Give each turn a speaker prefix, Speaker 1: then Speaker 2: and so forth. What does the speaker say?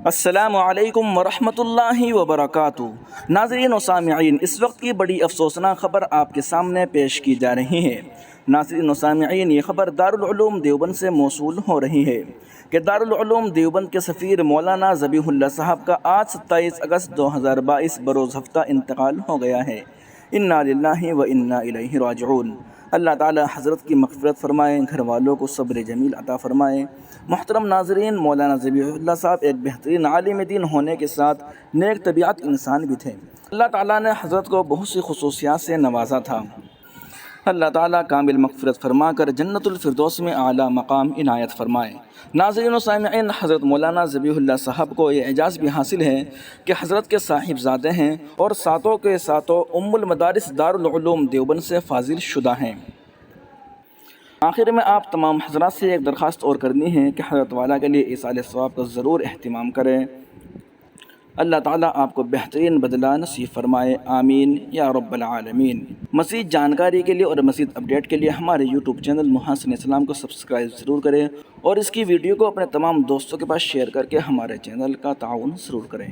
Speaker 1: السلام علیکم ورحمۃ اللہ وبرکاتہ۔ ناظرین و سامعین، اس وقت کی بڑی افسوسناک خبر آپ کے سامنے پیش کی جا رہی ہے۔ ناظرین و سامعین، یہ خبر دارالعلوم دیوبند سے موصول ہو رہی ہے کہ دارالعلوم دیوبند کے سفیر مولانا ذبیح اللہ صاحب کا آج 27 اگست 2022 بروز ہفتہ انتقال ہو گیا ہے۔ انا للہ و انا الیہ راجعون۔ اللہ تعالی حضرت کی مغفرت فرمائے، گھر والوں کو صبر جمیل عطا فرمائے۔ محترم ناظرین، مولانا ذبیح اللہ صاحب ایک بہترین عالم دین ہونے کے ساتھ نیک طبیعت انسان بھی تھے۔ اللہ تعالیٰ نے حضرت کو بہت سی خصوصیات سے نوازا تھا۔ اللہ تعالیٰ کامل مغفرت فرما کر جنت الفردوس میں اعلیٰ مقام عنایت فرمائے۔ ناظرین و سامعین، حضرت مولانا ذبیح اللہ صاحب کو یہ اعزاز بھی حاصل ہے کہ حضرت کے صاحبزادے ہیں اور ساتوں کے ساتوں ام المدارس دارالعلوم دیوبند سے فاضل شدہ ہیں۔ آخر میں آپ تمام حضرات سے ایک درخواست اور کرنی ہے کہ حضرت والا کے لیے ایصال ثواب کا ضرور اہتمام کریں۔ اللہ تعالیٰ آپ کو بہترین بدلہ نصیب فرمائے، آمین یا رب العالمین۔ مزید جانکاری کے لیے اور مزید اپڈیٹ کے لیے ہمارے یوٹیوب چینل محسن اسلام کو سبسکرائب ضرور کریں اور اس کی ویڈیو کو اپنے تمام دوستوں کے پاس شیئر کر کے ہمارے چینل کا تعاون ضرور کریں۔